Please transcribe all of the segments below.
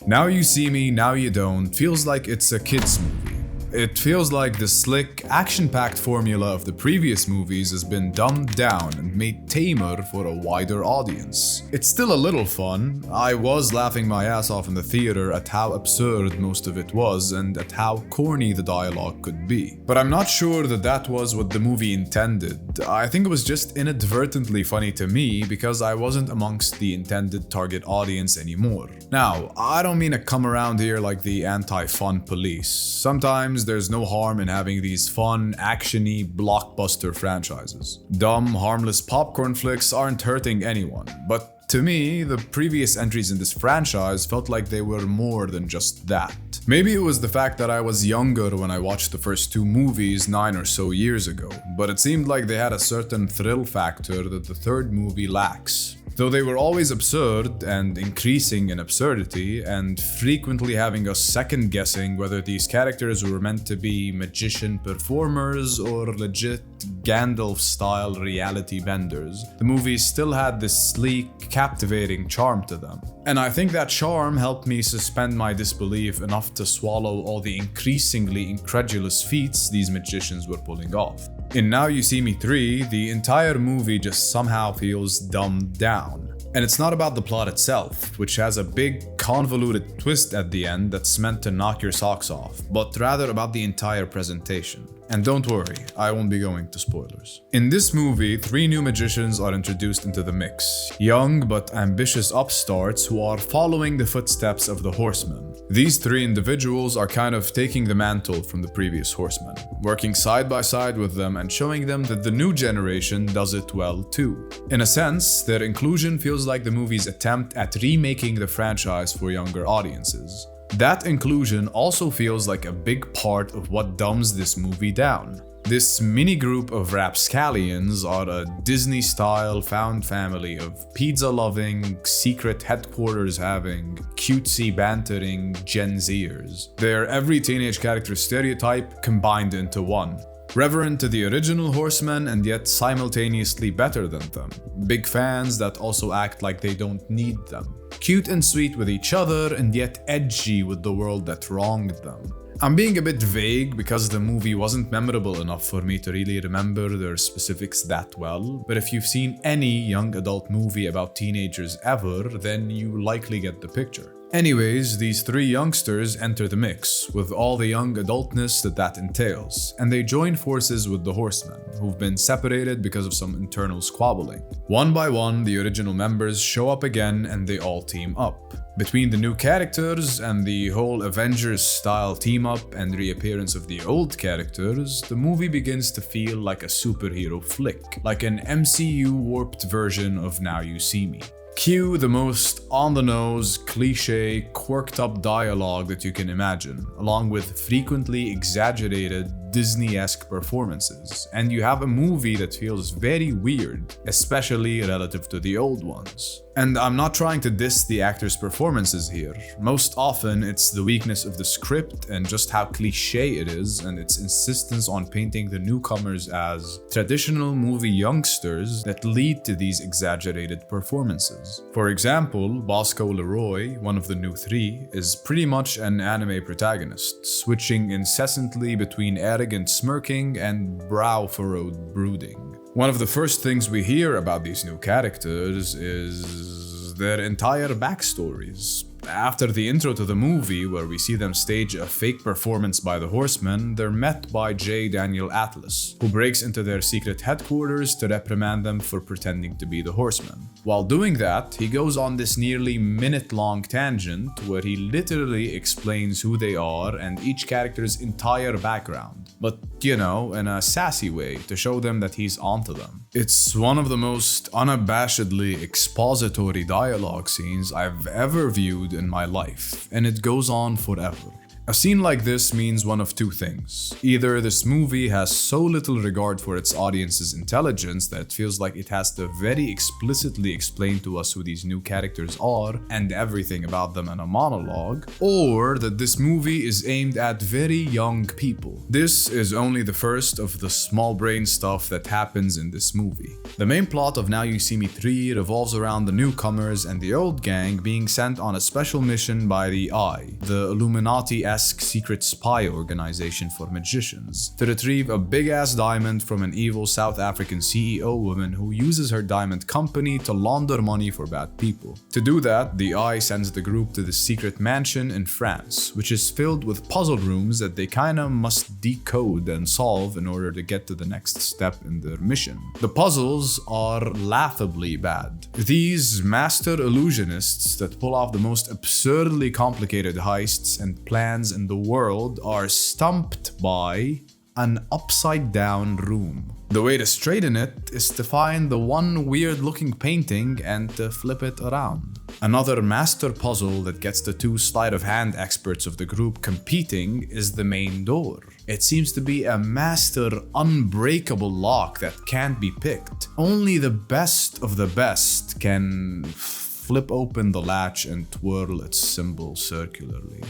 Now You See Me, Now You Don't feels like it's a kids movie. It feels like the slick, action-packed formula of the previous movies has been dumbed down and made tamer for a wider audience. It's still a little fun. I was laughing my ass off in the theater at how absurd most of it was and at how corny the dialogue could be. But I'm not sure that that was what the movie intended. I think it was just inadvertently funny to me because I wasn't amongst the intended target audience anymore. Now, I don't mean to come around here like the anti-fun police. Sometimes there's no harm in having these fun, actiony, blockbuster franchises. Dumb, harmless popcorn flicks aren't hurting anyone, but to me, the previous entries in this franchise felt like they were more than just that. Maybe it was the fact that I was younger when I watched the first two movies 9 or so years ago, but it seemed like they had a certain thrill factor that the third movie lacks. Though they were always absurd and increasing in absurdity and frequently having us second guessing whether these characters were meant to be magician performers or legit Gandalf-style reality benders, the movies still had this sleek, captivating charm to them. And I think that charm helped me suspend my disbelief enough to swallow all the increasingly incredulous feats these magicians were pulling off. In Now You See Me 3, the entire movie just somehow feels dumbed down. And it's not about the plot itself, which has a big, convoluted twist at the end that's meant to knock your socks off, but rather about the entire presentation. And don't worry, I won't be going to spoilers. In this movie, 3 new magicians are introduced into the mix. Young but ambitious upstarts who are following the footsteps of the horsemen. These 3 individuals are kind of taking the mantle from the previous horsemen, working side by side with them and showing them that the new generation does it well too. In a sense, their inclusion feels like the movie's attempt at remaking the franchise for younger audiences. That inclusion also feels like a big part of what dumbs this movie down. This mini group of rapscallions are a Disney-style found family of pizza-loving, secret headquarters-having, cutesy bantering Gen Zers. They're every teenage character stereotype combined into one. Reverent to the original horsemen and yet simultaneously better than them. Big fans that also act like they don't need them. Cute and sweet with each other and yet edgy with the world that wronged them. I'm being a bit vague because the movie wasn't memorable enough for me to really remember their specifics that well, but if you've seen any young adult movie about teenagers ever, then you likely get the picture. Anyways, these 3 youngsters enter the mix, with all the young adultness that entails, and they join forces with the horsemen, who've been separated because of some internal squabbling. One by one, the original members show up again and they all team up. Between the new characters and the whole Avengers-style team-up and reappearance of the old characters, the movie begins to feel like a superhero flick, like an MCU warped version of Now You See Me. Cue the most on-the-nose, cliché, quirked-up dialogue that you can imagine, along with frequently exaggerated, Disney-esque performances, and you have a movie that feels very weird, especially relative to the old ones. And I'm not trying to diss the actors' performances here. Most often, it's the weakness of the script and just how cliché it is, and its insistence on painting the newcomers as traditional movie youngsters that lead to these exaggerated performances. For example, Bosco Leroy, one of the new 3, is pretty much an anime protagonist, switching incessantly between arrogant smirking and brow-furrowed brooding. One of the first things we hear about these new characters is their entire backstories. After the intro to the movie, where we see them stage a fake performance by the horsemen, they're met by J. Daniel Atlas, who breaks into their secret headquarters to reprimand them for pretending to be the horsemen. While doing that, he goes on this nearly minute-long tangent where he literally explains who they are and each character's entire background. But, in a sassy way, to show them that he's onto them. It's one of the most unabashedly expository dialogue scenes I've ever viewed in my life, and it goes on forever. A scene like this means one of two things. Either this movie has so little regard for its audience's intelligence that it feels like it has to very explicitly explain to us who these new characters are and everything about them in a monologue, or that this movie is aimed at very young people. This is only the first of the small brain stuff that happens in this movie. The main plot of Now You See Me 3 revolves around the newcomers and the old gang being sent on a special mission by the Eye, the Illuminati-esque secret spy organization for magicians, to retrieve a big-ass diamond from an evil South African CEO woman who uses her diamond company to launder money for bad people. To do that, the Eye sends the group to the secret mansion in France, which is filled with puzzle rooms that they kinda must decode and solve in order to get to the next step in their mission. The puzzles are laughably bad. These master illusionists that pull off the most absurdly complicated heists and plans in the world are stumped by an upside-down room. The way to straighten it is to find the one weird-looking painting and to flip it around. Another master puzzle that gets the two sleight-of-hand experts of the group competing is the main door. It seems to be a master unbreakable lock that can't be picked. Only the best of the best can flip open the latch and twirl its symbol circularly.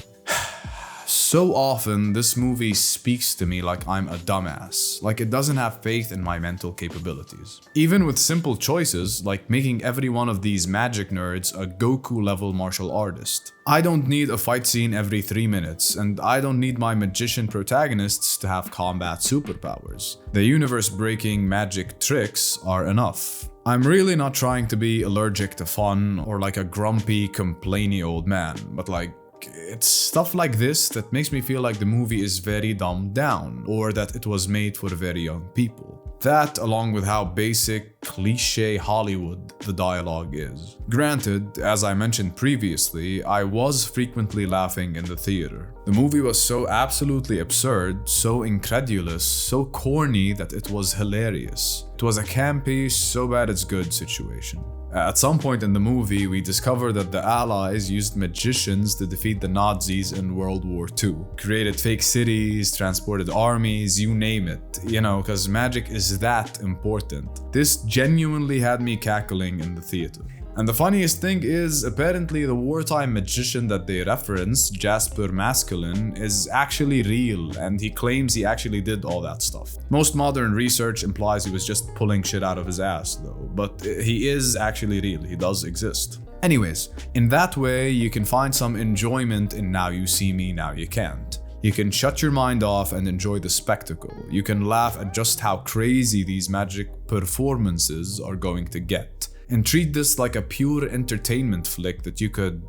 So often, this movie speaks to me like I'm a dumbass, like it doesn't have faith in my mental capabilities. Even with simple choices, like making every one of these magic nerds a Goku-level martial artist. I don't need a fight scene every 3 minutes, and I don't need my magician protagonists to have combat superpowers. The universe-breaking magic tricks are enough. I'm really not trying to be allergic to fun or like a grumpy, complainy old man, but like, it's stuff like this that makes me feel like the movie is very dumbed down, or that it was made for very young people. That, along with how basic, cliché Hollywood the dialogue is. Granted, as I mentioned previously, I was frequently laughing in the theater. The movie was so absolutely absurd, so incredulous, so corny that it was hilarious. It was a campy, so bad it's good situation. At some point in the movie, we discover that the Allies used magicians to defeat the Nazis in World War II. Created fake cities, transported armies, you name it. You know, because magic is that important. This genuinely had me cackling in the theater. And the funniest thing is, apparently the wartime magician that they reference, Jasper Maskelyne, is actually real, and he claims he actually did all that stuff. Most modern research implies he was just pulling shit out of his ass though, but he is actually real, he does exist. Anyways, in that way you can find some enjoyment in Now You See Me, Now You Can't. You can shut your mind off and enjoy the spectacle. You can laugh at just how crazy these magic performances are going to get. And treat this like a pure entertainment flick that you could,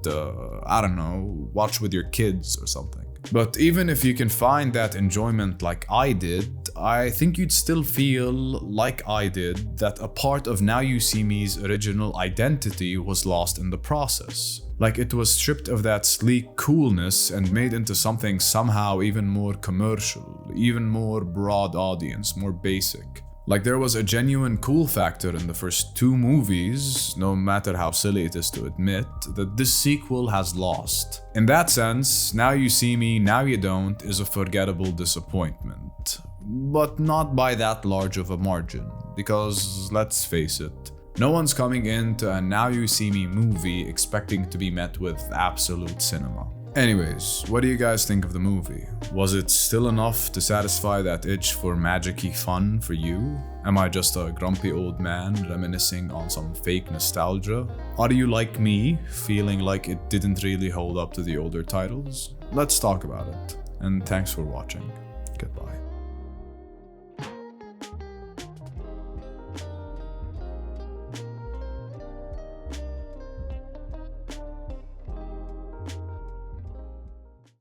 I don't know, watch with your kids or something. But even if you can find that enjoyment like I did, I think you'd still feel, like I did, that a part of Now You See Me's original identity was lost in the process. Like it was stripped of that sleek coolness and made into something somehow even more commercial, even more broad audience, more basic. Like there was a genuine cool factor in the first two movies, no matter how silly it is to admit, that this sequel has lost. In that sense, Now You See Me, Now You Don't is a forgettable disappointment. But not by that large of a margin, because let's face it, no one's coming into a Now You See Me movie expecting to be met with absolute cinema. Anyways, what do you guys think of the movie? Was it still enough to satisfy that itch for magic-y fun for you? Am I just a grumpy old man reminiscing on some fake nostalgia? Are you like me, feeling like it didn't really hold up to the older titles? Let's talk about it. And thanks for watching. Goodbye.